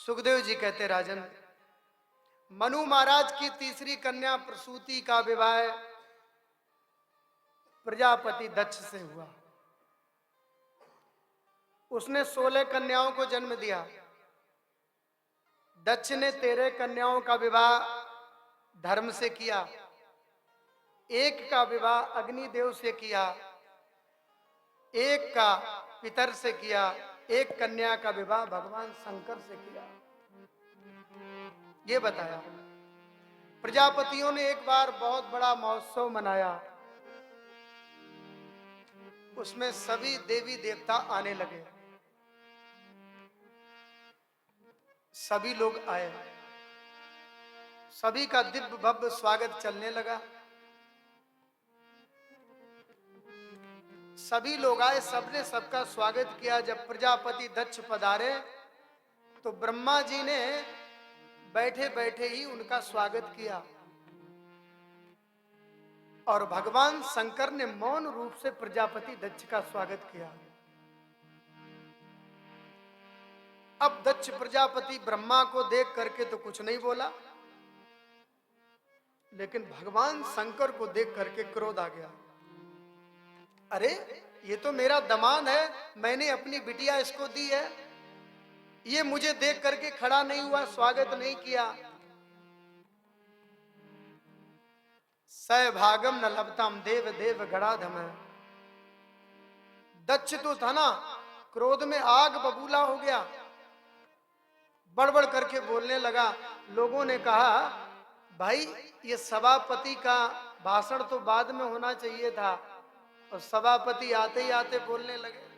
सुखदेव जी कहते राजन, मनु महाराज की तीसरी कन्या प्रसूति का विवाह प्रजापति दक्ष से हुआ। उसने 16 कन्याओं को जन्म दिया। दक्ष ने 13 कन्याओं का विवाह धर्म से किया, एक का विवाह अग्निदेव से किया, एक का पितर से किया, एक कन्या का विवाह भगवान शंकर से किया। ये बताया। प्रजापतियों ने एक बार बहुत बड़ा महोत्सव मनाया, उसमें सभी देवी देवता आने लगे, सभी लोग आए, सभी का दिव्य भव्य स्वागत चलने लगा। सभी लोग आए, सबने सबका स्वागत किया। जब प्रजापति दक्ष पधारे तो ब्रह्मा जी ने बैठे बैठे ही उनका स्वागत किया और भगवान शंकर ने मौन रूप से प्रजापति दक्ष का स्वागत किया। अब दक्ष प्रजापति ब्रह्मा को देख करके तो कुछ नहीं बोला, लेकिन भगवान शंकर को देख करके क्रोध आ गया। अरे ये तो मेरा दामाद है, मैंने अपनी बिटिया इसको दी है, ये मुझे देख करके खड़ा नहीं हुआ, स्वागत नहीं किया। सभागम न लभताम देव देव गणाधम। दक्ष तो था ना, क्रोध में आग बबूला हो गया, बड़बड़ करके बोलने लगा। लोगों ने कहा भाई ये सभापति का भाषण तो बाद में होना चाहिए था, और सभापति आते ही आते बोलने लगे,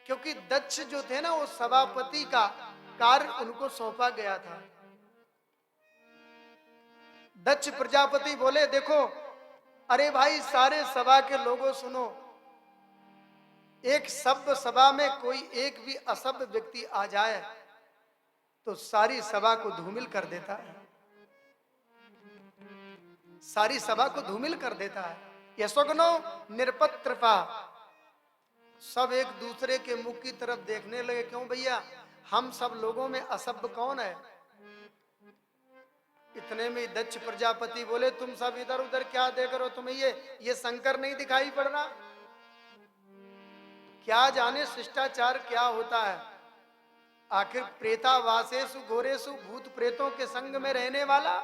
क्योंकि दक्ष जो थे ना वो सभापति का कार्य उनको सौंपा गया था। दक्ष प्रजापति बोले देखो, अरे भाई सारे सभा के लोगों सुनो, एक सभ्य सभा में कोई एक भी असभ्य व्यक्ति आ जाए तो सारी सभा को धूमिल कर देता है, सारी सभा को धूमिल कर देता है। यशोगनो निरपत्रपा। सब एक दूसरे के मुख की तरफ देखने लगे, क्यों भैया हम सब लोगों में असभ्य कौन है? इतने में दक्ष प्रजापति बोले तुम सब इधर उधर क्या देख रहे हो, तुम्हें ये शंकर नहीं दिखाई पड़ रहा? क्या जाने शिष्टाचार क्या होता है? आखिर प्रेतावासेसु घोरेसु, भूत प्रेतों के संग में रहने वाला,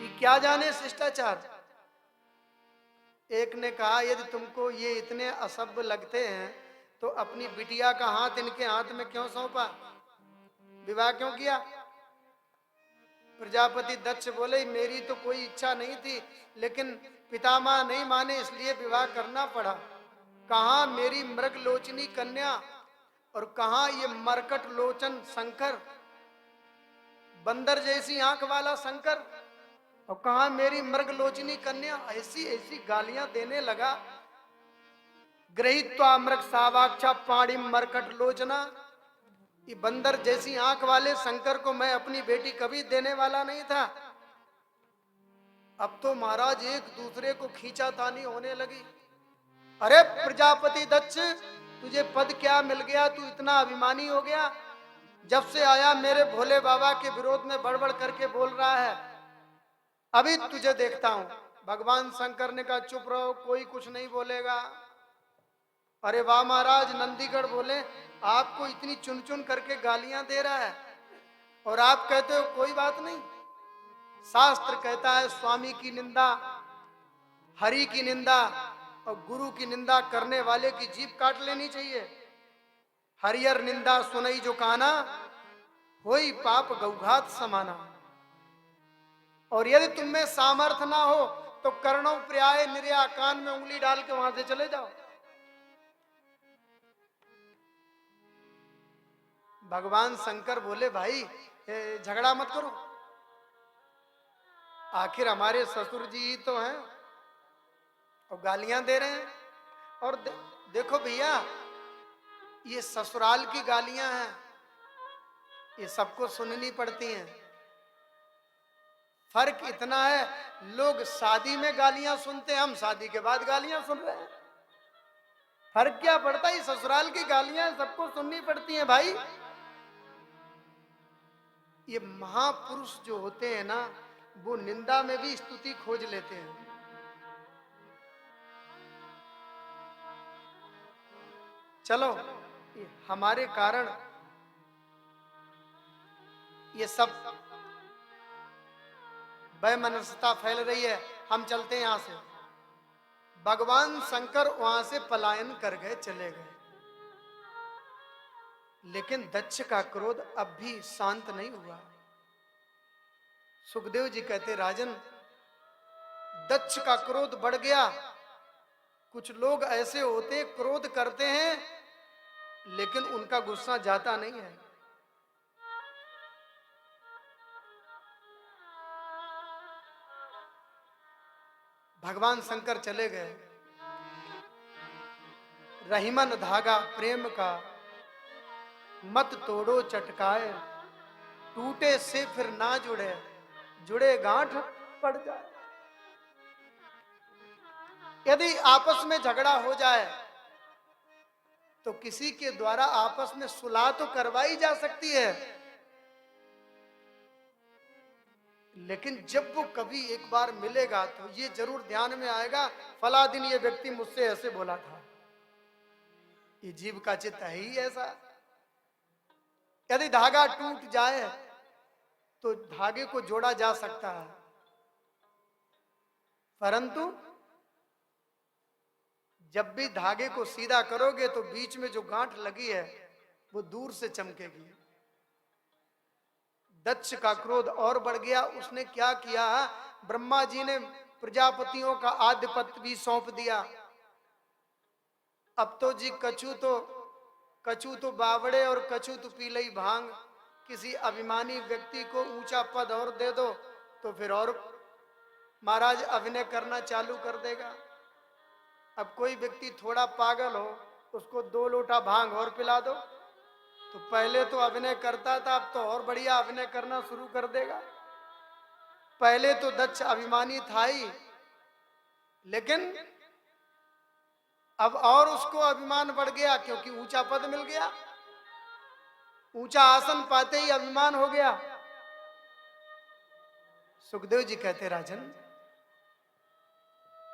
ये क्या जाने शिष्टाचार। एक ने कहा यदि तुमको ये इतने असभ्य लगते हैं तो अपनी बिटिया का हाथ इनके हाथ में क्यों सौंपा, विवाह क्यों किया? प्रजापति दक्ष बोले मेरी तो कोई इच्छा नहीं थी, लेकिन पितामह नहीं माने इसलिए विवाह करना पड़ा। कहाँ मेरी मृग लोचनी कन्या और कहाँ ये मरकट लोचन शंकर, बंदर जैसी आंख वाला शंकर, और कहाँ मेरी मृग लोचनी कन्या। ऐसी ऐसी गालियां देने लगा। गृहीत्वा मृग सावाक्षा पाणी मरकट लोचना, ये बंदर जैसी आंख वाले शंकर को मैं अपनी बेटी कभी देने वाला नहीं था। अब तो महाराज एक दूसरे को खींचातानी होने लगी। अरे प्रजापति दक्ष, तुझे पद क्या मिल गया, तू इतना अभिमानी हो गया? जब से आया मेरे भोले बाबा के विरोध में बड़बड़ करके बोल रहा है, अभी तुझे देखता हूं। भगवान शंकर ने कहा चुप रहो, कोई कुछ नहीं बोलेगा। अरे वाह महाराज, नंदीगढ़ बोले आपको इतनी चुन चुन करके गालियां दे रहा है और आप कहते हो कोई बात नहीं। शास्त्र कहता है स्वामी की निंदा, हरि की निंदा और गुरु की निंदा करने वाले की जीभ काट लेनी चाहिए। हरियर निंदा सुनई जो काना, होई पाप गौघात समाना। और यदि तुम में सामर्थ्य ना हो तो कर्णों पर्याय निर्या, कान में उंगली डाल के वहां से चले जाओ। भगवान शंकर बोले भाई झगड़ा मत करो, आखिर हमारे ससुर जी ही तो हैं और गालियां दे रहे हैं। और देखो भैया, ये ससुराल की गालियां हैं, ये सबको सुननी पड़ती हैं। फर्क इतना है, लोग शादी में गालियां सुनते हैं, हम शादी के बाद गालियां सुन रहे हैं। फर्क क्या पड़ता है? ससुराल की गालियां सबको सुननी पड़ती हैं भाई। ये महापुरुष जो होते हैं ना, वो निंदा में भी स्तुति खोज लेते हैं। चलो, ये हमारे कारण ये सब वैमनस्यता फैल रही है, हम चलते हैं यहां से। भगवान शंकर वहां से पलायन कर गए, चले गए। लेकिन दक्ष का क्रोध अब भी शांत नहीं हुआ। सुखदेव जी कहते, राजन, दक्ष का क्रोध बढ़ गया। कुछ लोग ऐसे होते, क्रोध करते हैं लेकिन उनका गुस्सा जाता नहीं है। भगवान शंकर चले गए। रहीमन धागा प्रेम का मत तोड़ो चटकाए, टूटे से फिर ना जुड़े, जुड़े गांठ पड़ जाए। यदि आपस में झगड़ा हो जाए तो किसी के द्वारा आपस में सुलह तो करवाई जा सकती है, लेकिन जब वो कभी एक बार मिलेगा तो ये जरूर ध्यान में आएगा, फला दिन ये व्यक्ति मुझसे ऐसे बोला था। ये जीव का चित्त है ही ऐसा। यदि धागा टूट जाए तो धागे को जोड़ा जा सकता है, परंतु जब भी धागे को सीधा करोगे तो बीच में जो गांठ लगी है वो दूर से चमकेगी। दक्ष का क्रोध और बढ़ गया। उसने क्या किया, ब्रह्मा जी ने प्रजापतियों का आधिपत्य भी सौंप दिया। अब तो जी कछु तो बावड़े और कछु तो पीलई भांग। किसी अभिमानी व्यक्ति को ऊंचा पद और दे दो तो फिर और महाराज अभिनय करना चालू कर देगा। अब कोई व्यक्ति थोड़ा पागल हो, उसको 2 लोटा भांग और पिला दो तो पहले तो अभिनय करता था, अब तो और बढ़िया अभिनय करना शुरू कर देगा। पहले तो दक्ष अभिमानी था ही, लेकिन अब और उसको अभिमान बढ़ गया क्योंकि ऊंचा पद मिल गया। ऊंचा आसन पाते ही अभिमान हो गया। सुखदेव जी कहते, राजन,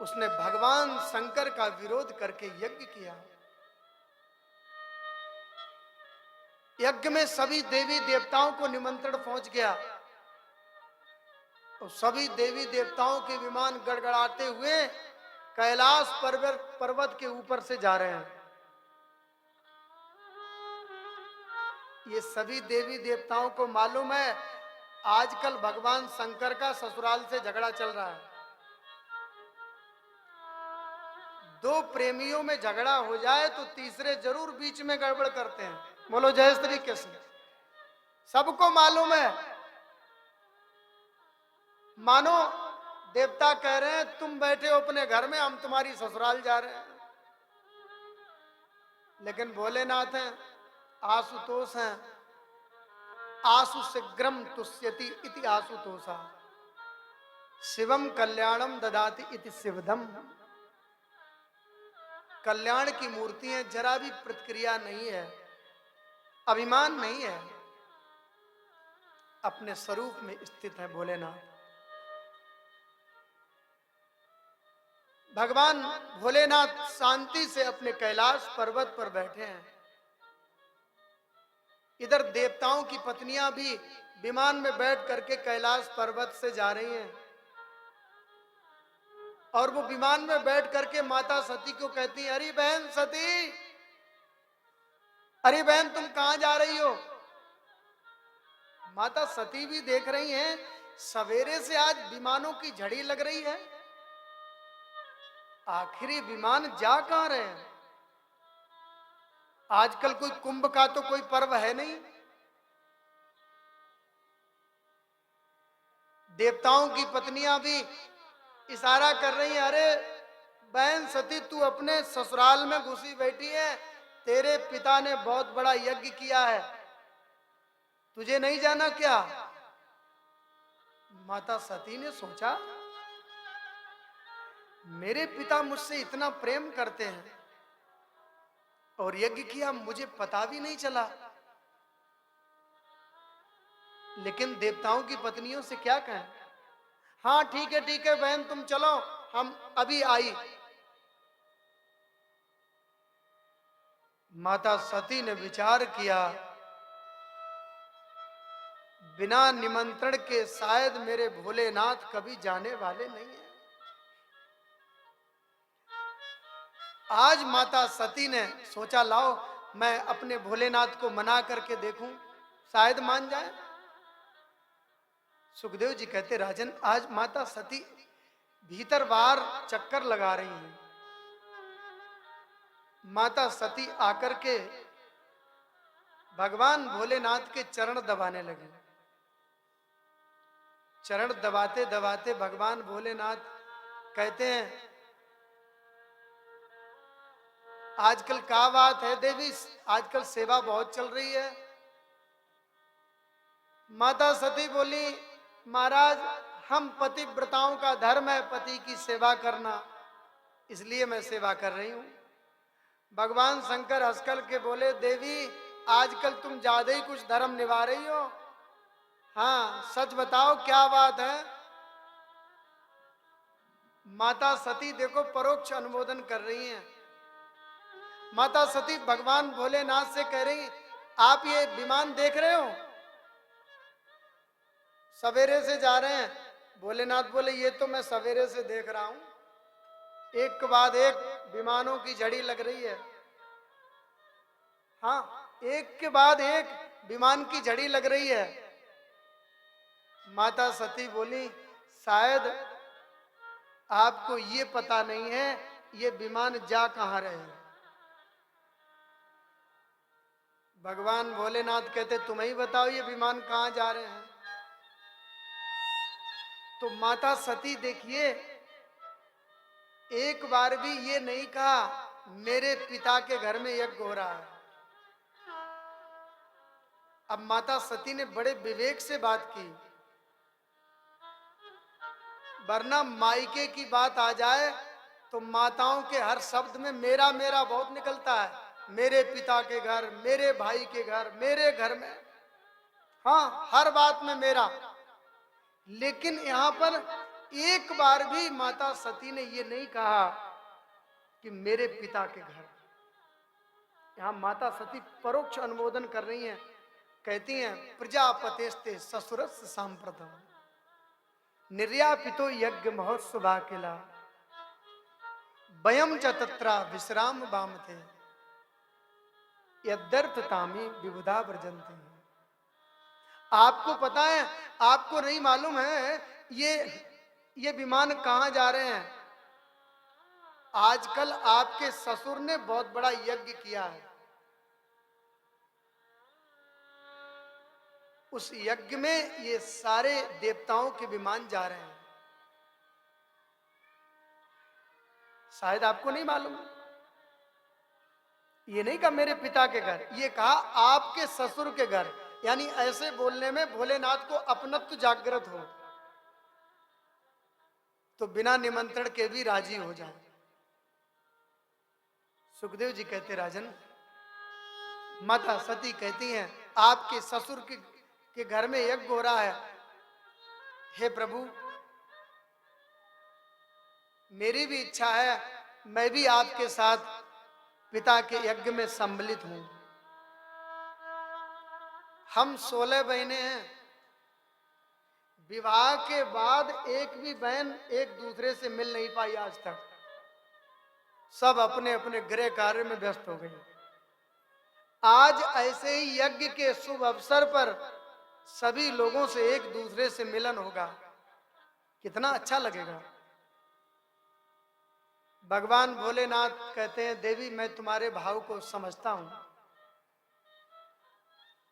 उसने भगवान शंकर का विरोध करके यज्ञ किया। यज्ञ में सभी देवी देवताओं को निमंत्रण पहुंच गया और सभी देवी देवताओं के विमान गड़गड़ाते हुए कैलाश पर्वत के ऊपर से जा रहे हैं। ये सभी देवी देवताओं को मालूम है आजकल भगवान शंकर का ससुराल से झगड़ा चल रहा है। 2 प्रेमियों में झगड़ा हो जाए तो तीसरे जरूर बीच में गड़बड़ करते हैं। बोलो जय श्री कृष्ण। सबको मालूम है। मानो देवता कह रहे हैं तुम बैठे हो अपने घर में, हम तुम्हारी ससुराल जा रहे हैं। लेकिन भोलेनाथ हैं, आशुतोष हैं। आशु शीघ्रम तुष्यति इति आशुतोषा, शिवम कल्याणम ददाति इति शिवदम। कल्याण की मूर्ति है, जरा भी प्रतिक्रिया नहीं है, अभिमान नहीं है, अपने स्वरूप में स्थित है भोलेनाथ। भगवान भोलेनाथ शांति से अपने कैलाश पर्वत पर बैठे हैं। इधर देवताओं की पत्नियां भी विमान में बैठ करके कैलाश पर्वत से जा रही हैं और वो विमान में बैठ करके माता सती को कहती है, अरे बहन सती, अरे बहन तुम कहां जा रही हो। माता सती भी देख रही हैं सवेरे से आज विमानों की झड़ी लग रही है, आखिरी विमान जा कहां रहे हैं। आजकल कोई कुंभ का तो कोई पर्व है नहीं। देवताओं की पत्नियां भी इशारा कर रही हैं, अरे बहन सती तू अपने ससुराल में घुसी बैठी है, तेरे पिता ने बहुत बड़ा यज्ञ किया है, तुझे नहीं जाना क्या। माता सती ने सोचा मेरे पिता मुझसे इतना प्रेम करते हैं और यज्ञ किया, मुझे पता भी नहीं चला। लेकिन देवताओं की पत्नियों से क्या कहें? हाँ ठीक है बहन, तुम चलो, हम अभी आई। माता सती ने विचार किया, बिना निमंत्रण के शायद मेरे भोलेनाथ कभी जाने वाले नहीं है। आज माता सती ने सोचा, लाओ मैं अपने भोलेनाथ को मना करके देखूं, शायद मान जाए। सुखदेव जी कहते, राजन आज माता सती भीतर बाहर चक्कर लगा रही हैं। माता सती आकर के भगवान भोलेनाथ के चरण दबाने लगे। चरण दबाते दबाते भगवान भोलेनाथ कहते हैं, आजकल क्या बात है देवी, आजकल सेवा बहुत चल रही है। माता सती बोली, महाराज हम पतिव्रताओं का धर्म है पति की सेवा करना, इसलिए मैं सेवा कर रही हूं। भगवान शंकर हंसकर के बोले, देवी आजकल तुम ज्यादा ही कुछ धर्म निभा रही हो। हाँ सच बताओ क्या बात है। माता सती देखो परोक्ष अनुमोदन कर रही हैं। माता सती भगवान भोलेनाथ से कह रही, आप ये विमान देख रहे हो, सवेरे से जा रहे हैं। भोलेनाथ बोले, ये तो मैं सवेरे से देख रहा हूं, एक के बाद एक विमानों की झड़ी लग रही है। हाँ एक के बाद एक विमान की झड़ी लग रही है। माता सती बोली, शायद आपको ये पता नहीं है ये विमान जा कहां रहे हैं। भगवान भोलेनाथ कहते, तुम ही बताओ ये विमान कहां जा रहे हैं। तो माता सती देखिए एक बार भी ये नहीं कहा मेरे पिता के घर में यज्ञ हो रहा है। अब माता सती ने बड़े विवेक से बात की, वरना मायके की बात आ जाए तो माताओं के हर शब्द में मेरा मेरा बहुत निकलता है। मेरे पिता के घर, मेरे भाई के घर, मेरे घर में, हाँ हर बात में मेरा। लेकिन यहां पर एक बार भी माता सती ने ये नहीं कहा कि मेरे पिता के घर। यहां माता सती परोक्ष अनुमोदन कर रही हैं। कहती हैं, प्रजापतेस्ते ससुरस्य सांप्रतम निर्यापितो यज्ञ महोत्सवा किला वयम च तत्रा विश्राम बामते यद्यर्थ तामी विबुधा व्रजन्ते। आपको पता है, आपको नहीं मालूम है ये विमान कहां जा रहे हैं। आजकल आपके ससुर ने बहुत बड़ा यज्ञ किया है, उस यज्ञ में ये सारे देवताओं के विमान जा रहे हैं। शायद आपको नहीं मालूम। ये नहीं कहा मेरे पिता के घर, ये कहा आपके ससुर के घर। यानी ऐसे बोलने में भोलेनाथ को अपनत्व जागृत हो, तो बिना निमंत्रण के भी राजी हो जाए। सुखदेव जी कहते, राजन माता सती कहती हैं, आपके ससुर के घर में यज्ञ हो रहा है। हे प्रभु मेरी भी इच्छा है, मैं भी आपके साथ पिता के यज्ञ में सम्मिलित हूं। हम 16 बहनें हैं, विवाह के बाद एक भी बहन एक दूसरे से मिल नहीं पाई आज तक। सब अपने अपने गृह कार्य में व्यस्त हो गई। आज ऐसे ही यज्ञ के शुभ अवसर पर सभी लोगों से एक दूसरे से मिलन होगा, कितना अच्छा लगेगा। भगवान भोलेनाथ कहते हैं, देवी मैं तुम्हारे भाव को समझता हूं।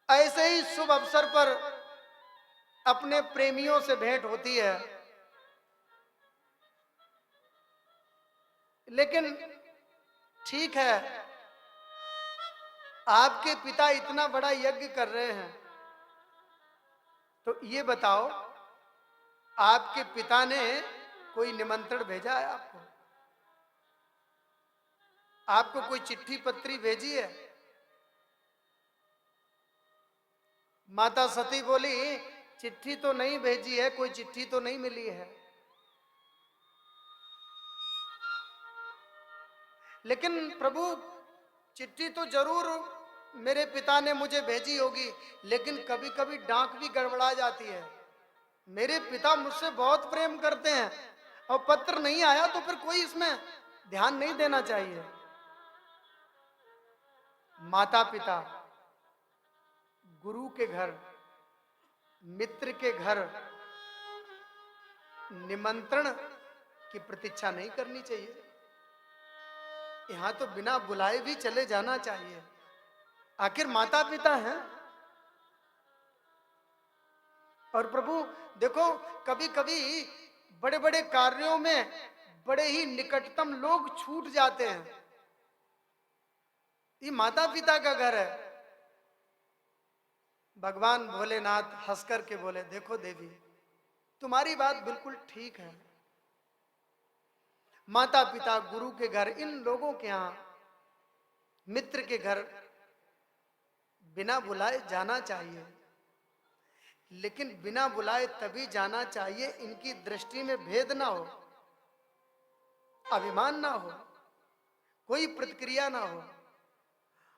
ऐसे ही शुभ अवसर पर अपने प्रेमियों से भेंट होती है, लेकिन ठीक है आपके पिता इतना बड़ा यज्ञ कर रहे हैं, तो ये बताओ आपके पिता ने कोई निमंत्रण भेजा है आपको? आपको कोई चिट्ठी पत्री भेजी है? माता सती बोली, चिट्ठी तो नहीं भेजी है, कोई चिट्ठी तो नहीं मिली है, लेकिन प्रभु चिट्ठी तो जरूर मेरे पिता ने मुझे भेजी होगी, लेकिन कभी कभी डाक भी गड़बड़ा जाती है। मेरे पिता मुझसे बहुत प्रेम करते हैं और पत्र नहीं आया तो फिर कोई इसमें ध्यान नहीं देना चाहिए। माता पिता गुरु के घर, मित्र के घर निमंत्रण की प्रतीक्षा नहीं करनी चाहिए। यहां तो बिना बुलाए भी चले जाना चाहिए, आखिर माता पिता हैं। और प्रभु देखो, कभी कभी बड़े बड़े कार्यों में बड़े ही निकटतम लोग छूट जाते हैं। ये माता पिता का घर है। भगवान भोलेनाथ हंस करके बोले, देखो देवी, तुम्हारी बात बिल्कुल ठीक है। माता पिता गुरु के घर, इन लोगों के यहां मित्र के घर बिना बुलाए जाना चाहिए, लेकिन बिना बुलाए तभी जाना चाहिए इनकी दृष्टि में भेद ना हो, अभिमान ना हो, कोई प्रतिक्रिया ना हो।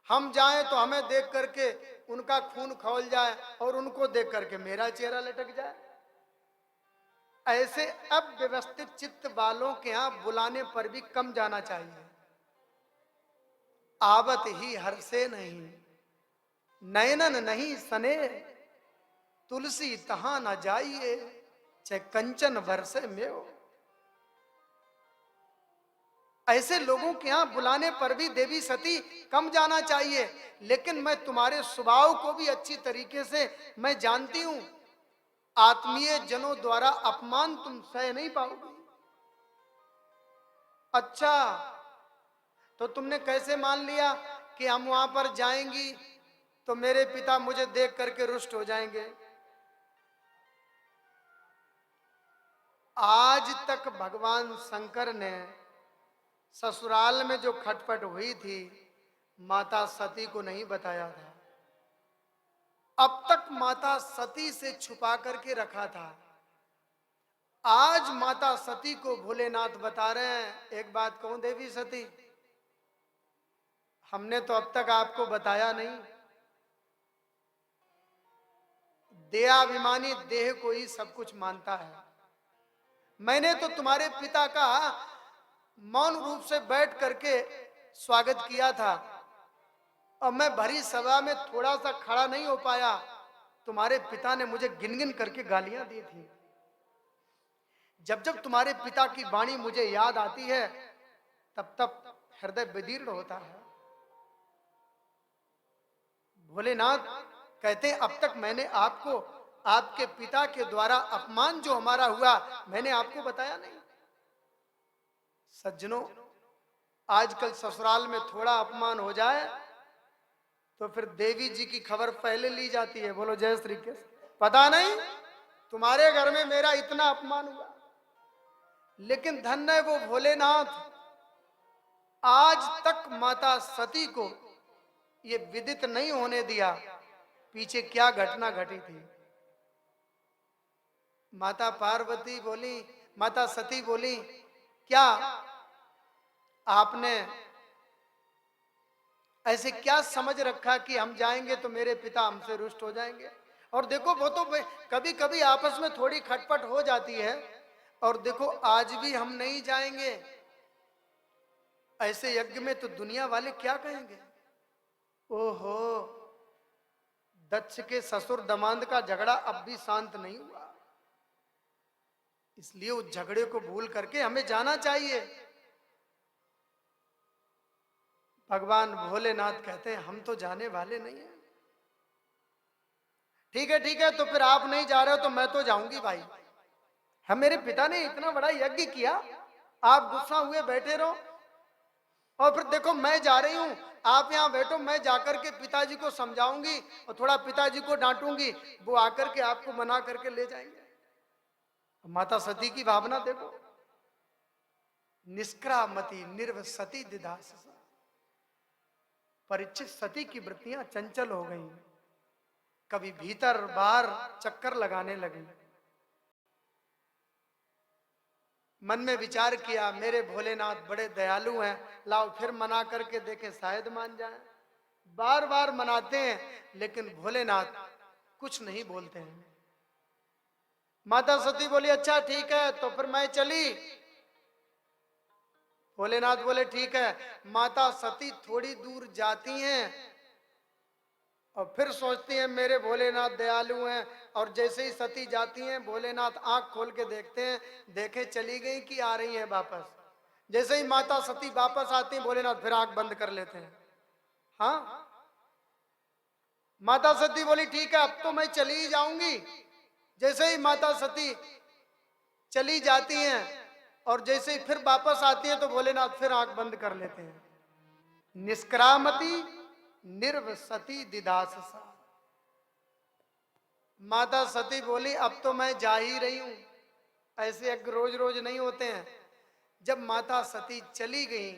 हम जाएं तो हमें देख करके उनका खून खौल जाए और उनको देख करके मेरा चेहरा लटक जाए। ऐसे अव्यवस्थित चित्त वालों के यहां बुलाने पर भी कम जाना चाहिए। आवत ही हर्षे नहीं, नयनन नहीं सने, तुलसी तहां न जाइए, चाहे कंचन वर्षे में हो। ऐसे लोगों के यहां बुलाने पर भी देवी सती कम जाना चाहिए, लेकिन मैं तुम्हारे स्वभाव को भी अच्छी तरीके से मैं जानती हूं। आत्मीय जनों द्वारा अपमान तुम सह नहीं पाओगी। अच्छा, तो तुमने कैसे मान लिया कि हम वहां पर जाएंगी तो मेरे पिता मुझे देख करके रुष्ट हो जाएंगे? आज तक भगवान शंकर ने ससुराल में जो खटपट हुई थी माता सती को नहीं बताया था। अब तक माता सती से छुपा करके रखा था। आज माता सती को भोलेनाथ बता रहे हैं। एक बात कहूं देवी सती, हमने तो अब तक आपको बताया नहीं। देहाभिमानी देह को ही सब कुछ मानता है। मैंने तो तुम्हारे पिता का मौन रूप से बैठ करके स्वागत किया था, और मैं भरी सभा में थोड़ा सा खड़ा नहीं हो पाया, तुम्हारे पिता ने मुझे गिन गिन करके गालियां दी थी। जब जब तुम्हारे पिता की वाणी मुझे याद आती है तब तब हृदय विदीर्ण होता है। भोलेनाथ कहते, अब तक मैंने आपको आपके पिता के द्वारा अपमान जो हमारा हुआ मैंने आपको बताया नहीं। सज्जनों, आजकल ससुराल में थोड़ा अपमान हो जाए तो फिर देवी जी की खबर पहले ली जाती है। बोलो जय श्री कृष्ण। पता नहीं तुम्हारे घर में मेरा इतना अपमान हुआ, लेकिन धन्य है वो भोलेनाथ, आज तक माता सती को ये विदित नहीं होने दिया पीछे क्या घटना घटी थी। माता पार्वती बोली, माता सती बोली, क्या आपने ऐसे क्या समझ रखा कि हम जाएंगे तो मेरे पिता हमसे रुष्ट हो जाएंगे? और देखो वो तो कभी कभी आपस में थोड़ी खटपट हो जाती है, और देखो आज भी हम नहीं जाएंगे ऐसे यज्ञ में तो दुनिया वाले क्या कहेंगे? ओहो, दक्ष के ससुर दमांद का झगड़ा अब भी शांत नहीं हुआ, इसलिए उस झगड़े को भूल करके हमें जाना चाहिए। भगवान भोलेनाथ कहते हैं, हम तो जाने वाले नहीं हैं। ठीक है, तो फिर आप नहीं जा रहे हो तो मैं तो जाऊंगी भाई। हम, मेरे पिता ने इतना बड़ा यज्ञ किया, आप गुस्सा हुए बैठे रहो, और फिर देखो मैं जा रही हूं, आप यहां बैठो, मैं जाकर के पिताजी को समझाऊंगी और थोड़ा पिताजी को डांटूंगी, वो आकर के आपको मना करके ले जाएंगे। माता सती की भावना देखो, निष्क्रामति निर्वसति दिदास। परीक्षित सती की वृत्तियां चंचल हो गई। कभी भीतर बाहर चक्कर लगाने लगी। मन में विचार किया, मेरे भोलेनाथ बड़े दयालु हैं, लाओ फिर मना करके देखें शायद मान जाए। बार बार मनाते हैं लेकिन भोलेनाथ कुछ नहीं बोलते हैं। माता सती बोली अच्छा ठीक है, तो फिर मैं चली। भोलेनाथ बोले ठीक है। माता सती थोड़ी दूर जाती हैं और फिर सोचती हैं मेरे भोलेनाथ दयालु हैं, और जैसे ही सती जाती हैं भोलेनाथ आंख खोल के देखते हैं, देखे चली गई कि आ रही हैं वापस। जैसे ही माता सती वापस आती हैं भोलेनाथ फिर आंख बंद कर लेते हैं। हाँ, माता सती बोली ठीक है अब तो मैं चली ही जाऊंगी। जैसे ही माता सती चली जाती हैं और जैसे ही फिर वापस आती है तो भोलेनाथ फिर आंख बंद कर लेते हैं। निष्क्रामती निर्वसती दिदास सा। माता सती बोली अब तो मैं जा ही रही हूं, ऐसे रोज रोज नहीं होते हैं। जब माता सती चली गई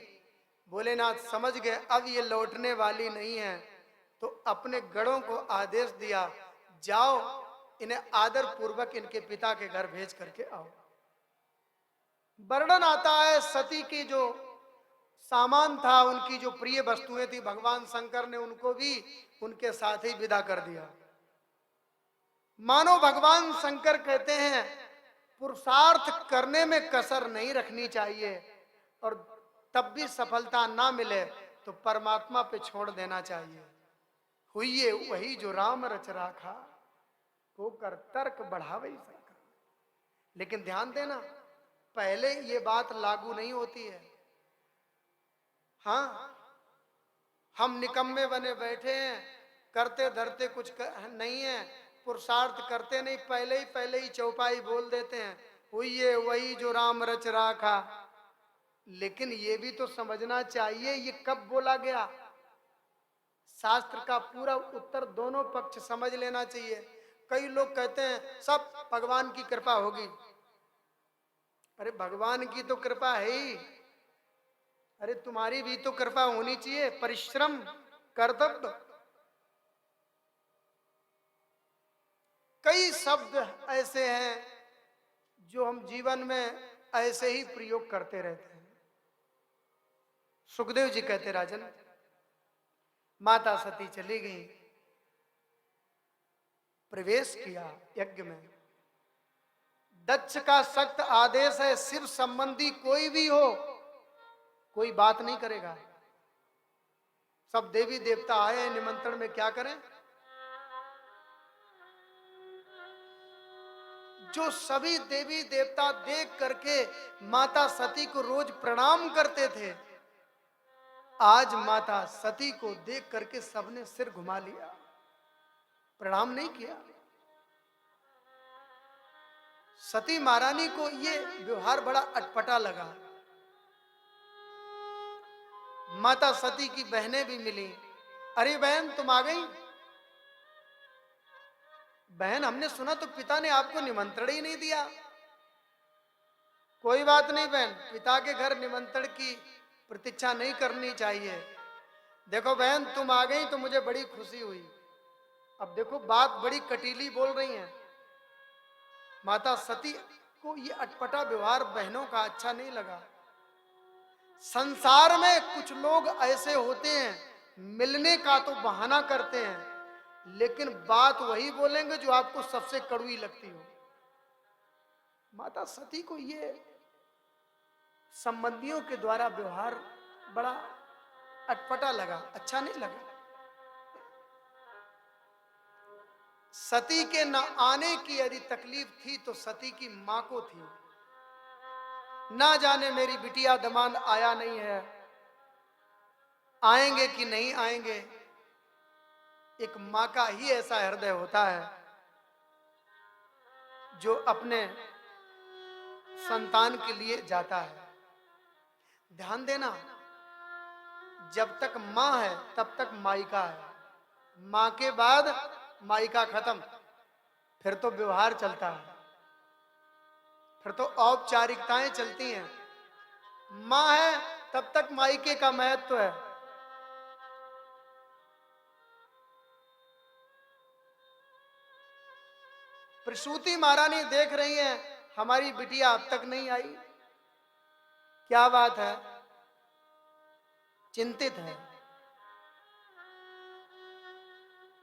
भोलेनाथ समझ गए अब ये लौटने वाली नहीं है, तो अपने गणों को आदेश दिया जाओ इन्हें आदर पूर्वक इनके पिता के घर भेज करके आओ। वर्णन आता है सती की जो सामान था, उनकी जो प्रिय वस्तुएं थी, भगवान शंकर ने उनको भी उनके साथ ही विदा कर दिया। मानो भगवान शंकर कहते हैं पुरुषार्थ करने में कसर नहीं रखनी चाहिए, और तब भी सफलता ना मिले तो परमात्मा पे छोड़ देना चाहिए। हुई वही जो राम रच राखा, को कर तर्क बढ़ावे शंकर। लेकिन ध्यान देना पहले ये बात लागू नहीं होती है। हाँ, हम निकम्मे बने बैठे हैं, करते धरते कुछ नहीं है, पुरुषार्थ करते नहीं, पहले ही चौपाई बोल देते हैं हुई वही जो राम रच राखा। लेकिन ये भी तो समझना चाहिए ये कब बोला गया। शास्त्र का पूरा उत्तर दोनों पक्ष समझ लेना चाहिए। कई लोग कहते हैं सब भगवान की कृपा होगी। अरे भगवान की तो कृपा है ही, अरे तुम्हारी भी तो कृपा होनी चाहिए, परिश्रम कर्तव्य। कई शब्द ऐसे हैं जो हम जीवन में ऐसे ही प्रयोग करते रहते हैं। सुखदेव जी कहते राजन, माता सती चली गई, प्रवेश किया यज्ञ में। दक्ष का सख्त आदेश है शिव संबंधी कोई भी हो कोई बात नहीं करेगा। सब देवी देवता आए हैं निमंत्रण में, क्या करें। जो सभी देवी देवता देख करके माता सती को रोज प्रणाम करते थे, आज माता सती को देख करके सबने सिर घुमा लिया, प्रणाम नहीं किया। सती महारानी को ये व्यवहार बड़ा अटपटा लगा। माता सती की बहनें भी मिली, अरे बहन तुम आ गई। बहन हमने सुना तो पिता ने आपको निमंत्रण ही नहीं दिया। कोई बात नहीं बहन, पिता के घर निमंत्रण की प्रतीक्षा नहीं करनी चाहिए। देखो बहन तुम आ गई तो मुझे बड़ी खुशी हुई। अब देखो बात बड़ी कटीली बोल रही हैं। माता सती को ये अटपटा व्यवहार बहनों का अच्छा नहीं लगा। संसार में कुछ लोग ऐसे होते हैं मिलने का तो बहाना करते हैं लेकिन बात वही बोलेंगे जो आपको सबसे कड़वी लगती हो। माता सती को ये संबंधियों के द्वारा व्यवहार बड़ा अटपटा लगा, अच्छा नहीं लगा। सती के न आने की यदि तकलीफ थी तो सती की मां को थी। ना जाने मेरी बिटिया दमाद आया नहीं है, आएंगे कि नहीं आएंगे। एक मां का ही ऐसा हृदय होता है जो अपने संतान के लिए जाता है। ध्यान देना, जब तक मां है तब तक मायका है, मां के बाद मायका खत्म, फिर तो व्यवहार चलता है, फिर तो औपचारिकताएं चलती हैं। मां है तब तक मायके का महत्व है। प्रसूति महारानी देख रही हैं हमारी बिटिया अब तक नहीं आई, क्या बात है, चिंतित है।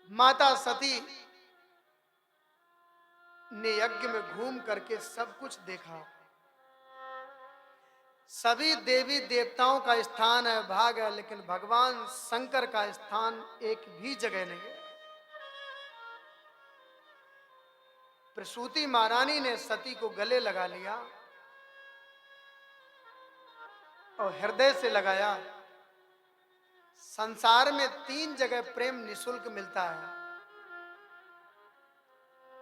माता सती ने यज्ञ में घूम करके सब कुछ देखा। सभी देवी देवताओं का स्थान है, भाग है, लेकिन भगवान शंकर का स्थान एक भी जगह नहीं है। प्रसूति महारानी ने सती को गले लगा लिया और हृदय से लगाया। संसार में 3 जगह प्रेम निशुल्क मिलता है।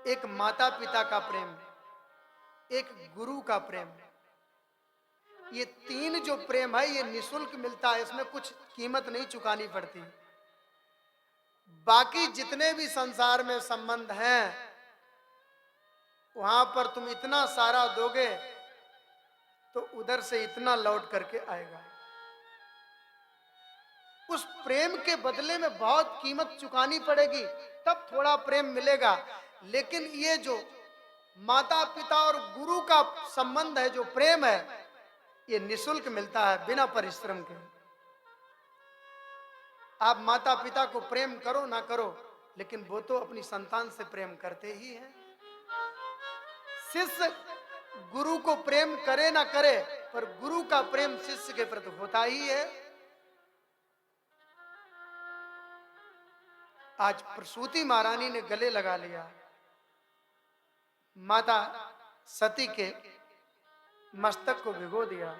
एक माता पिता का प्रेम, एक गुरु का प्रेम, ये 3 जो प्रेम है ये निशुल्क मिलता है, इसमें कुछ कीमत नहीं चुकानी पड़ती। बाकी जितने भी संसार में संबंध हैं वहां पर तुम इतना सारा दोगे तो उधर से इतना लौट करके आएगा। उस प्रेम के बदले में बहुत कीमत चुकानी पड़ेगी, तब थोड़ा प्रेम मिलेगा। लेकिन ये जो माता पिता और गुरु का संबंध है, जो प्रेम है, ये निशुल्क मिलता है, बिना परिश्रम के। आप माता पिता को प्रेम करो ना करो, लेकिन वो तो अपनी संतान से प्रेम करते ही हैं। शिष्य गुरु को प्रेम करे ना करे, पर गुरु का प्रेम शिष्य के प्रति होता ही है। आज प्रसूति महारानी ने गले लगा लिया, माता सती के मस्तक को भिगो दिया।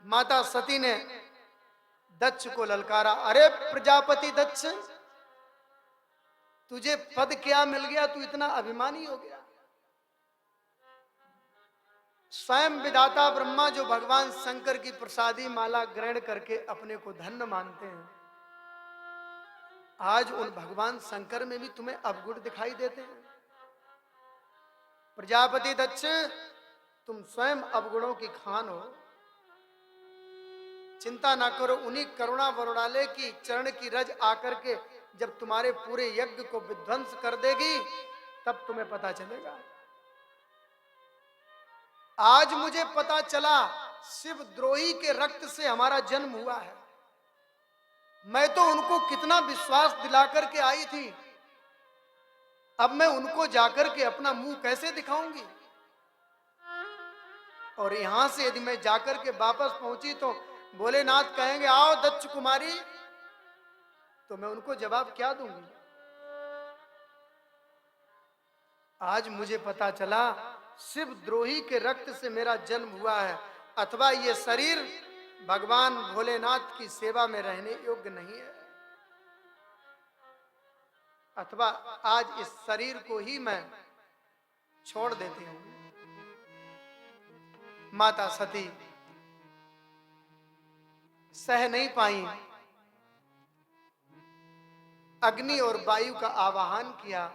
माता सती ने दक्ष को ललकारा, अरे प्रजापति दक्ष, तुझे पद क्या मिल गया, तू इतना अभिमानी हो गया। स्वयं विधाता ब्रह्मा जो भगवान शंकर की प्रसादी माला ग्रहण करके अपने को धन्य मानते हैं, आज उन भगवान शंकर में भी तुम्हें अवगुण दिखाई देते हैं। प्रजापति दक्ष, तुम स्वयं अवगुणों की खान हो। चिंता ना करो, उन्हीं करुणा वरुणालय की चरण की रज आकर के जब तुम्हारे पूरे यज्ञ को विध्वंस कर देगी, तब तुम्हें पता चलेगा। आज मुझे पता चला शिव द्रोही के रक्त से हमारा जन्म हुआ है। मैं तो उनको कितना विश्वास दिला करके आई थी, अब मैं उनको जाकर के अपना मुंह कैसे दिखाऊंगी। और यहां से यदि मैं जाकर के वापस पहुंची तो भोलेनाथ कहेंगे आओ दक्ष कुमारी, तो मैं उनको जवाब क्या दूंगी। आज मुझे पता चला शिव द्रोही के रक्त से मेरा जन्म हुआ है, अथवा ये शरीर भगवान भोलेनाथ की सेवा में रहने योग्य नहीं है, अथवा आज इस शरीर को ही मैं छोड़ देती हूं। माता सती सह नहीं पाई, अग्नि और वायु का आवाहन किया।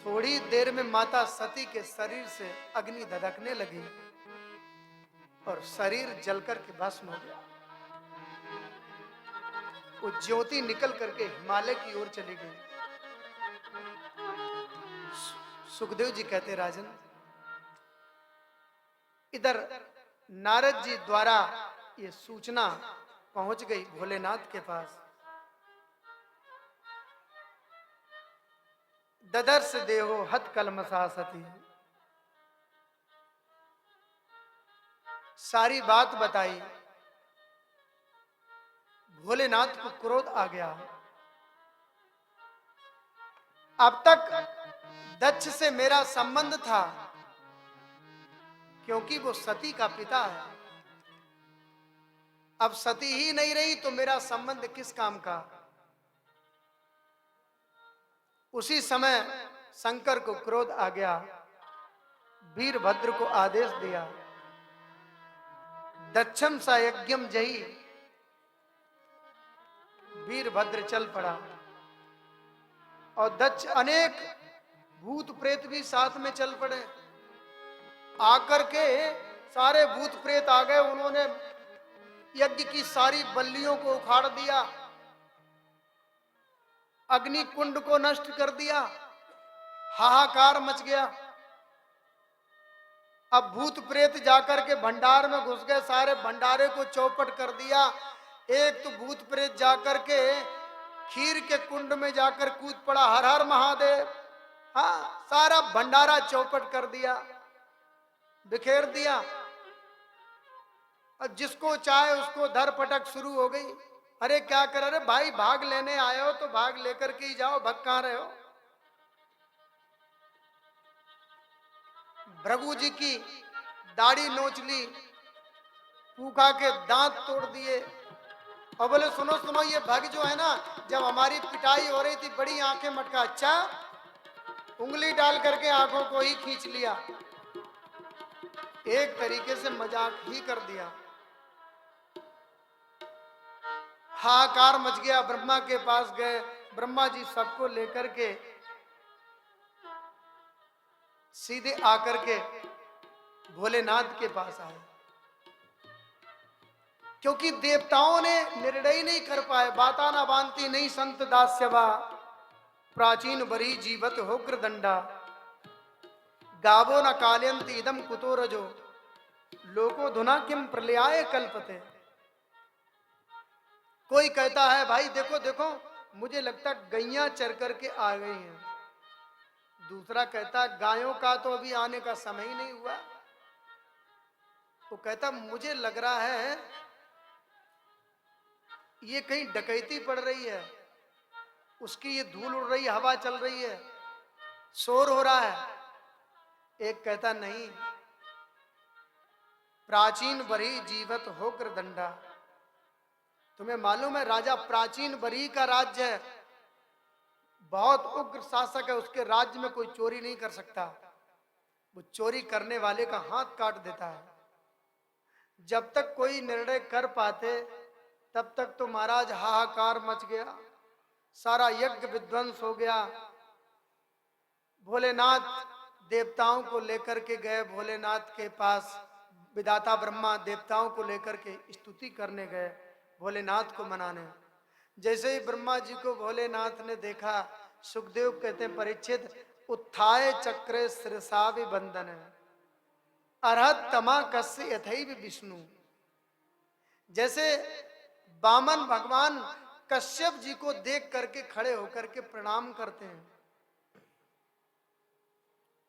थोड़ी देर में माता सती के शरीर से अग्नि धधकने लगी और शरीर जलकर के भस्म हो गया। वो ज्योति निकल करके हिमालय की ओर चली गई। सुखदेव जी कहते, राजन, इधर नारद जी द्वारा ये सूचना पहुंच गई भोलेनाथ के पास। ददर्श देहो हत कलमसा सती, सारी बात बताई। भोलेनाथ को क्रोध आ गया। अब तक दक्ष से मेरा संबंध था क्योंकि वो सती का पिता है, अब सती ही नहीं रही तो मेरा संबंध किस काम का। उसी समय शंकर को क्रोध आ गया। वीरभद्र को आदेश दिया, दक्षम सा यज्ञम जही। वीरभद्र चल पड़ा और दक्ष अनेक भूत प्रेत भी साथ में चल पड़े। आकर के सारे भूत प्रेत आ गए, उन्होंने यज्ञ की सारी बल्लियों को उखाड़ दिया। अग्नि कुंड को नष्ट कर दिया, हाहाकार मच गया। अब भूत प्रेत जाकर के भंडार में घुस गए, सारे भंडारे को चौपट कर दिया। एक तो भूत प्रेत जाकर के खीर के कुंड में जाकर कूद पड़ा, हर हर महादेव। हाँ, सारा भंडारा चौपट कर दिया, बिखेर दिया। अब जिसको चाहे उसको धर पटक शुरू हो गई। अरे क्या कर रहे भाई, भाग लेने आए हो तो भाग लेकर के ही जाओ, भग कहां रहे हो। भृगु जी की दाढ़ी नोच ली, पूखा के दांत तोड़ दिए और बोले सुनो सुनो, ये भग जो है ना, जब हमारी पिटाई हो रही थी बड़ी आंखें मटका, अच्छा उंगली डाल करके आंखों को ही खींच लिया। एक तरीके से मजाक ही कर दिया। हाहाकार मच गया। ब्रह्मा के पास गए, ब्रह्मा जी सबको लेकर के सीधे आकर के भोलेनाथ के पास आए, क्योंकि देवताओं ने निर्णय नहीं कर पाए। बाता ना बांधती नहीं संत दास्यवा, प्राचीन बरी जीवत होग्र दंडा, गावो न काल्यंत इदम कुतो रजो, लोको धुना किम प्रलयाय कल्पते। कोई कहता है भाई देखो देखो, मुझे लगता गैया चर करके आ गई हैं। दूसरा कहता गायों का तो अभी आने का समय ही नहीं हुआ। वो कहता मुझे लग रहा है ये कहीं डकैती पड़ रही है, उसकी ये धूल उड़ रही है, हवा चल रही है, शोर हो रहा है। एक कहता नहीं, प्राचीन बरी जीवत होकर दंडा। तुम्हें मालूम है राजा प्राचीन बरी का राज्य है, बहुत उग्र शासक है, उसके राज्य में कोई चोरी नहीं कर सकता। वो चोरी करने वाले का हाथ काट देता है। जब तक कोई निर्णय कर पाते तब तक तो महाराज हाहाकार मच गया, सारा यज्ञ विध्वंस हो गया। भोलेनाथ देवताओं को लेकर के गए, भोलेनाथ के पास विधाता ब्रह्मा देवताओं को लेकर के स्तुति करने गए, भोलेनाथ को मनाने। जैसे ही ब्रह्मा जी को भोलेनाथ ने देखा, सुखदेव कहते हैं परीक्षित, उत्थाय चक्रे शिरसा विबंधन अर्हत तमा कस्य यथैव विष्णु। जैसे वामन भगवान कश्यप जी को देख करके खड़े होकर के प्रणाम करते हैं,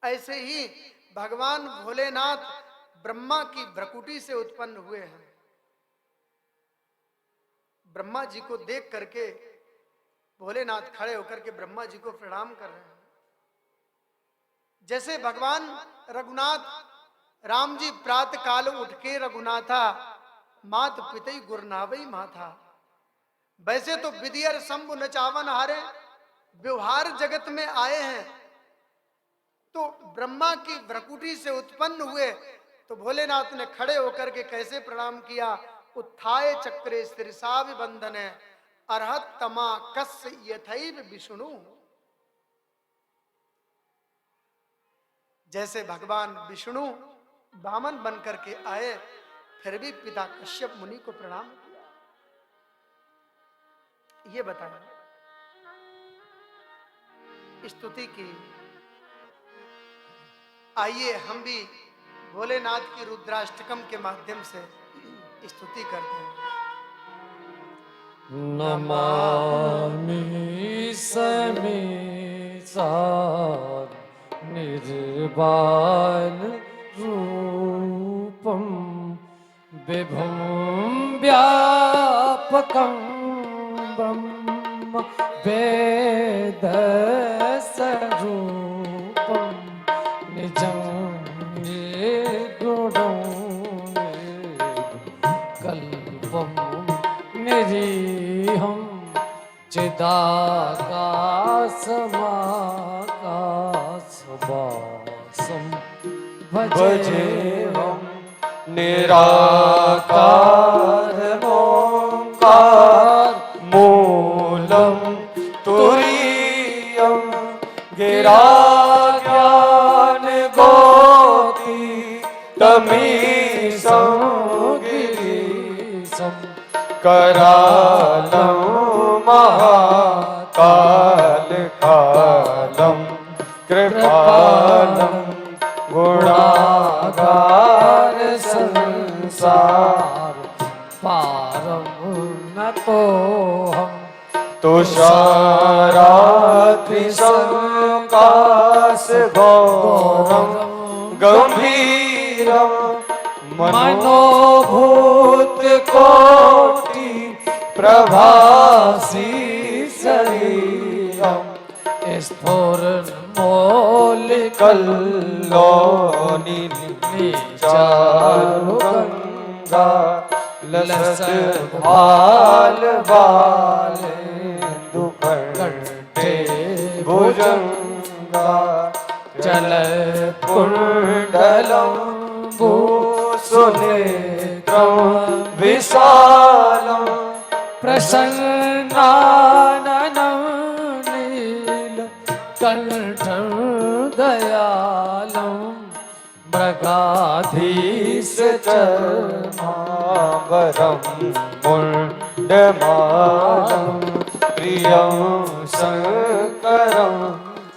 ऐसे ही भगवान भोलेनाथ ब्रह्मा की भ्रकुटी से उत्पन्न हुए हैं। ब्रह्मा जी को देख करके भोलेनाथ खड़े होकर के ब्रह्मा जी को प्रणाम कर रहे हैं। जैसे भगवान रघुनाथ राम जी प्रातः काल उठ के रघुनाथा मात पितई गुरनावई माथा, वैसे तो विदियर शंभु नचावन हारे व्यवहार जगत में आए हैं, तो ब्रह्मा की भ्रकुटी से उत्पन्न हुए। तो भोलेनाथ ने खड़े होकर के कैसे प्रणाम किया, उत्थाय चक्रे शिरसा विबंधन अर्हत तमा कस्य यथैव विष्णु। जैसे भगवान विष्णु वामन बन करके आए, फिर भी पिता कश्यप मुनि को प्रणाम किया। ये बताया स्तुति की। आइए हम भी भोलेनाथ की रुद्राष्टकम के माध्यम से स्तुति करते हैं। नमामि समीसा निर्वाण रूपम विभुं व्यापकं ब्रह्म वेदस्वरूपं निजं निर्गुणं निर्विकल्पं निरीहं चिदाकाशमाकाशवासं भजेऽहं निराकार ओंकार मूलं तुरीयं गिराज्ञान गोति तमीशं गिरीशं करालं महात काल कालम कृपालम गुणागार संसार पारम न तो हम तुषारात्रिशङ्कास घोरं गम्भीरं मनोभूत कोटि प्रभासी शरीरं कल्लोनि चारुगंगा लसत भाल बाल दुपट्टे भुजंगा चल कुंडलं भूसुनेत्रं विशालं प्रसन्नाननं नील कंठं दयालं मृगाधीश चर्मावरं मुण्डमालं प्रियं शङ्करं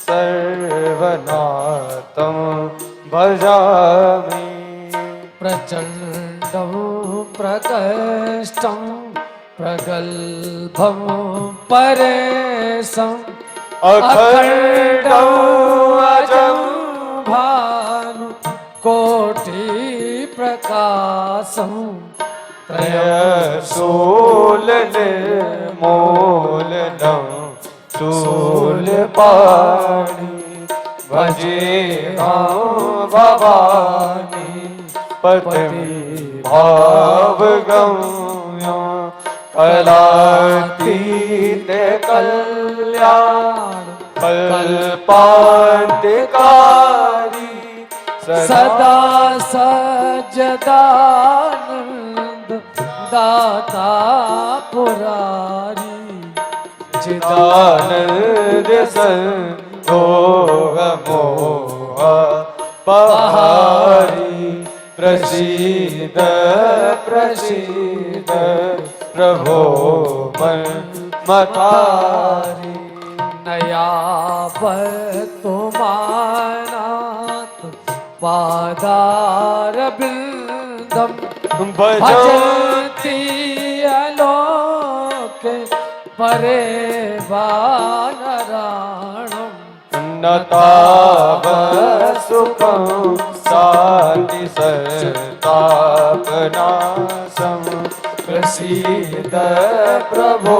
सर्वनाथं भजामि प्रचण्डं प्रकष्टं प्रगल्भं परेशम् अखण्डं अजं भानु कोटि प्रकाशं त्रयशूलनिर्मूलनं शूलपाणि भजेऽहं भवानी पतिं भावगम्यं कलातीत कल्याण कल्पान्तिकारी सदा सजदानंद दाता पुरारी चिदानंद संयोग मोह पहारी प्रसीद प्रसीद प्रभो मन मतारी नयावतुमानात् पादारविन्दं भजन्ति भजन्ति अलोके परे वानराणम् नतावसुखं शान्ति संतापनाशं प्रसीद प्रभो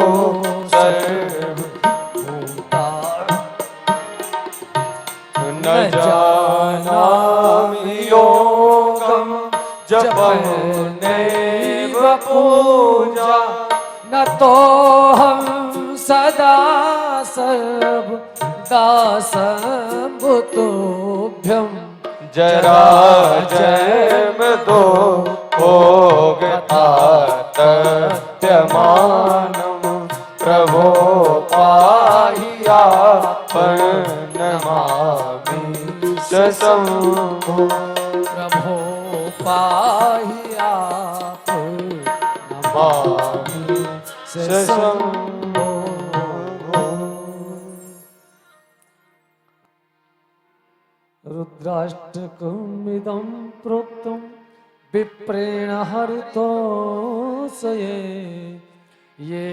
न जानामि योगं जपं नैव पूजा न तो हम सदा सर्वदासंभुतोभ्यं जरा जन्म दो भोगतातप्यमानं प्रभो पाहियापन्नमामि शम्भो प्रभो पाहियापन्नमामि शम्भो रुद्राष्टकमिदं प्रोक्तं विप्रेण हरितोषये ये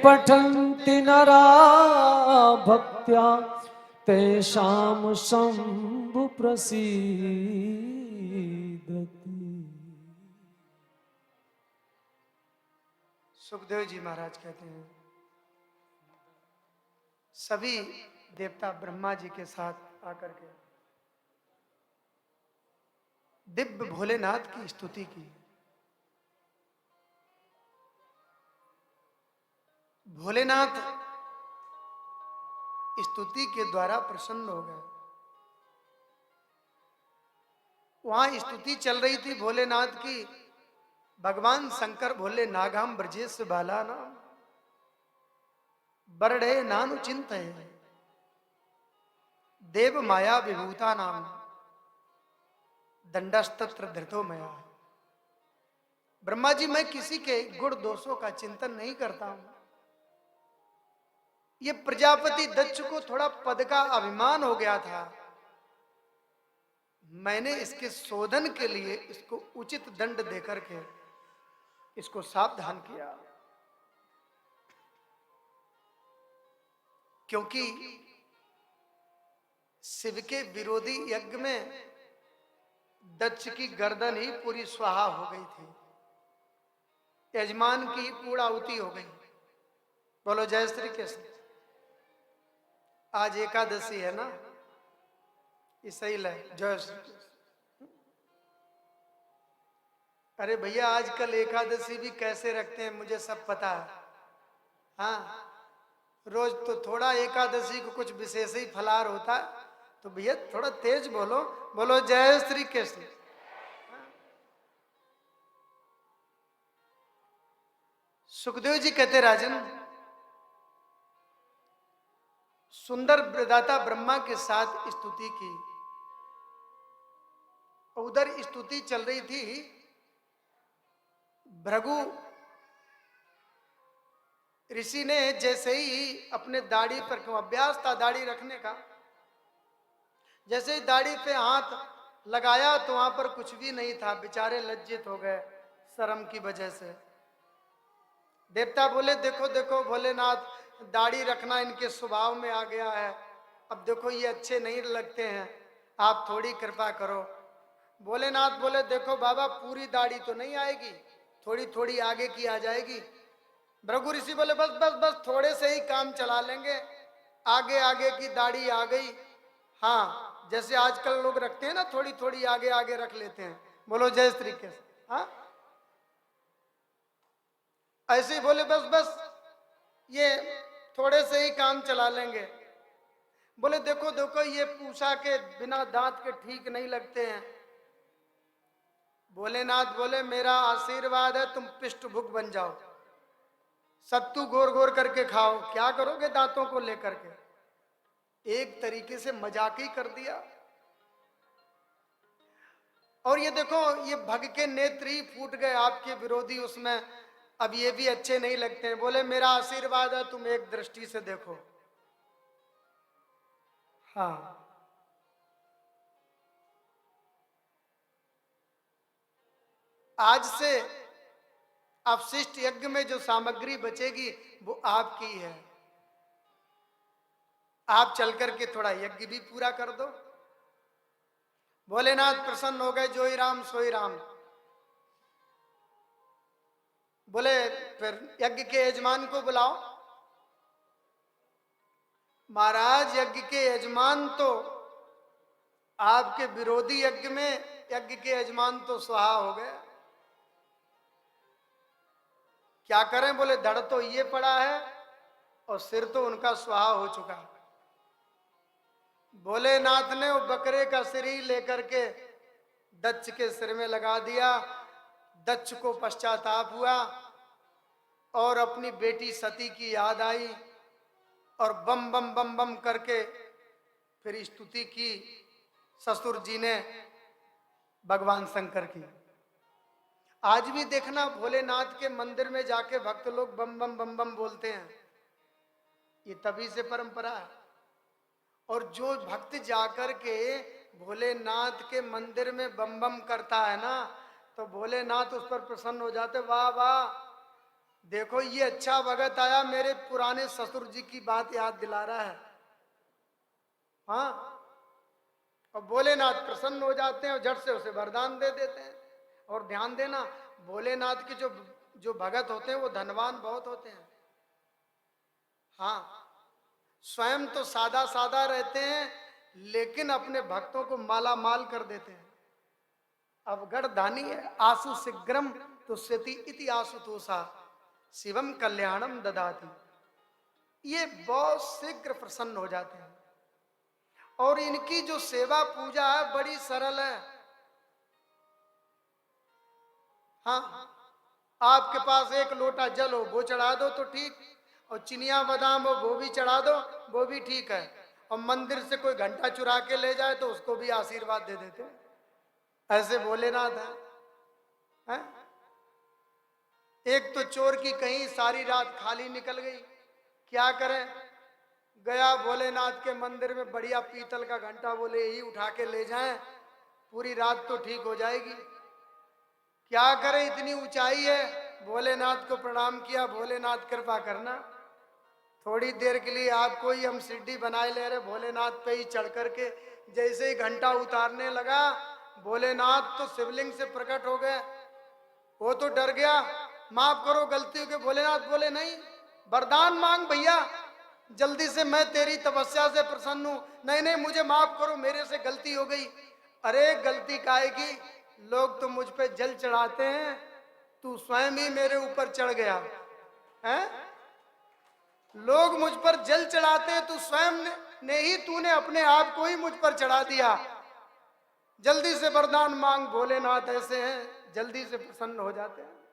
पठन्ति नरा भक्त्या तेषां शम्भु प्रसीदति। सुखदेव जी महाराज कहते हैं सभी देवता ब्रह्मा जी के साथ आकर के दिव्य भोलेनाथ की स्तुति की। भोलेनाथ स्तुति के द्वारा प्रसन्न हो गए। वहां स्तुति चल रही थी भोलेनाथ की। भगवान शंकर भोले नागाम ब्रजेश बाला नाम बरड़े नानु चिंत है देव माया विभूता नाम दंडस्तत्र धृतो मया। ब्रह्मा जी मैं किसी के गुण दोषों का चिंतन नहीं करता हूं। ये प्रजापति दक्ष को थोड़ा पद का अभिमान हो गया था। मैंने इसके शोधन के लिए इसको उचित दंड देकर के इसको सावधान किया, क्योंकि शिव के विरोधी यज्ञ में दक्ष की गर्दन ही पूरी स्वाहा हो गई थी, यजमान की पूर्णाहुति हो गई। बोलो जय श्री कृष्ण। आज एकादशी है ना, सही ले जय श्री कृष्ण। अरे भैया आजकल एकादशी भी कैसे रखते हैं मुझे सब पता है। हाँ, रोज तो थोड़ा एकादशी को कुछ विशेष ही फलार होता है, तो भैया थोड़ा तेज बोलो, बोलो जय श्री कृष्ण। सुखदेव जी कहते राजन, सुंदर विधाता ब्रह्मा के साथ स्तुति की, उधर स्तुति चल रही थी। भृगु ऋषि ने जैसे ही अपने दाढ़ी पर, क्यों अभ्यास था दाढ़ी रखने का, जैसे ही दाढ़ी पे हाथ लगाया तो वहां पर कुछ भी नहीं था। बेचारे लज्जित हो गए शर्म की वजह से। देवता बोले देखो देखो भोलेनाथ, दाढ़ी रखना इनके स्वभाव में आ गया है, अब देखो ये अच्छे नहीं लगते हैं, आप थोड़ी कृपा करो। भोलेनाथ बोले देखो बाबा, पूरी दाढ़ी तो नहीं आएगी, थोड़ी थोड़ी आगे की आ जाएगी। भृगु ऋषि बोले बस बस बस, थोड़े से ही काम चला लेंगे, आगे आगे की दाढ़ी आ गई। हाँ, जैसे आजकल लोग रखते हैं ना, थोड़ी थोड़ी आगे आगे रख लेते हैं। बोलो जय श्री कृष्ण। हाँ, ऐसे ही बोले बस बस, ये थोड़े से ही काम चला लेंगे। बोले देखो देखो, ये पूछा के बिना दांत के ठीक नहीं लगते हैं। भोलेनाथ बोले मेरा आशीर्वाद है, तुम पृष्ठभुक बन जाओ, सत्तू गोर गोर करके खाओ, क्या करोगे दांतों को लेकर के। एक तरीके से मजाक ही कर दिया। और ये देखो, ये भग के नेत्र ही फूट गए आपके विरोधी उसमें, अब ये भी अच्छे नहीं लगते हैं। बोले मेरा आशीर्वाद है, तुम एक दृष्टि से देखो। हाँ, आज से अपशिष्ट यज्ञ में जो सामग्री बचेगी वो आपकी है, आप चल करके थोड़ा यज्ञ भी पूरा कर दो। भोलेनाथ प्रसन्न हो गए, जो ही राम सोई राम। बोले फिर यज्ञ के यजमान को बुलाओ। महाराज यज्ञ के यजमान तो आपके विरोधी यज्ञ में, यज्ञ के यजमान तो स्वाहा हो गए, क्या करें। बोले धड़ तो ये पड़ा है और सिर तो उनका स्वाहा हो चुका है। भोलेनाथ ने वो बकरे का सिर ही लेकर के दक्ष के सिर में लगा दिया। दक्ष को पश्चाताप हुआ और अपनी बेटी सती की याद आई और बम बम बम बम करके फिर स्तुति की ससुर जी ने भगवान शंकर की। आज भी देखना भोलेनाथ के मंदिर में जाके भक्त लोग बम बम बम बम बोलते हैं, ये तभी से परंपरा है। और जो भक्त जाकर के भोलेनाथ के मंदिर में बम बम करता है ना, तो भोलेनाथ उस पर प्रसन्न हो जाते, वाह वाह, देखो ये अच्छा भगत आया, मेरे पुराने ससुर जी की बात याद दिला रहा है। हाँ, और भोलेनाथ प्रसन्न हो जाते हैं और झट से उसे वरदान दे देते हैं। और ध्यान देना, भोलेनाथ के जो भगत होते हैं वो धनवान बहुत होते हैं। हाँ, स्वयं तो सादा सादा रहते हैं, लेकिन अपने भक्तों को माला माल कर देते हैं। अवगढ़ दानी है आसु शीघ्रम तुष्यति इति आशुतोषा शिवम कल्याणम ददाति। ये बहुत शीघ्र प्रसन्न हो जाते हैं। और इनकी जो सेवा पूजा है बड़ी सरल है। हाँ, आपके पास एक लोटा जल हो वो चढ़ा दो तो ठीक, और चिनिया बादाम हो वो भी चढ़ा दो, वो भी ठीक है। और मंदिर से कोई घंटा चुरा के ले जाए तो उसको भी आशीर्वाद दे देते हैं। ऐसे भोलेनाथ है? एक तो चोर की कहीं सारी रात खाली निकल गई, क्या करें, गया भोलेनाथ के मंदिर में, बढ़िया पीतल का घंटा, बोले यही उठा के ले जाएं, पूरी रात तो ठीक हो जाएगी। क्या करें, इतनी ऊंचाई है। भोलेनाथ को प्रणाम किया, भोलेनाथ कृपा करना, थोड़ी देर के लिए आपको ही हम सीढ़ी बनाए ले रहे। भोलेनाथ पे ही चढ़ करके जैसे ही घंटा उतारने लगा, भोलेनाथ तो शिवलिंग से प्रकट हो गए। वो तो डर गया, माफ करो गलती हो गई। भोलेनाथ बोले नहीं, वरदान मांग भैया, जल्दी से, मैं तेरी तपस्या से प्रसन्न हूं। नहीं नहीं, मुझे माफ करो, मेरे से गलती हो गई। अरे गलती काहे की, लोग तो मुझ पे जल चढ़ाते हैं, तू स्वयं ही मेरे ऊपर चढ़ गया है। लोग मुझ पर जल चढ़ाते हैं, तू स्वयं ने ही, तूने अपने आप को ही मुझ पर चढ़ा दिया। जल्दी से वरदान मांग। भोलेनाथ ऐसे हैं, जल्दी से प्रसन्न हो जाते हैं।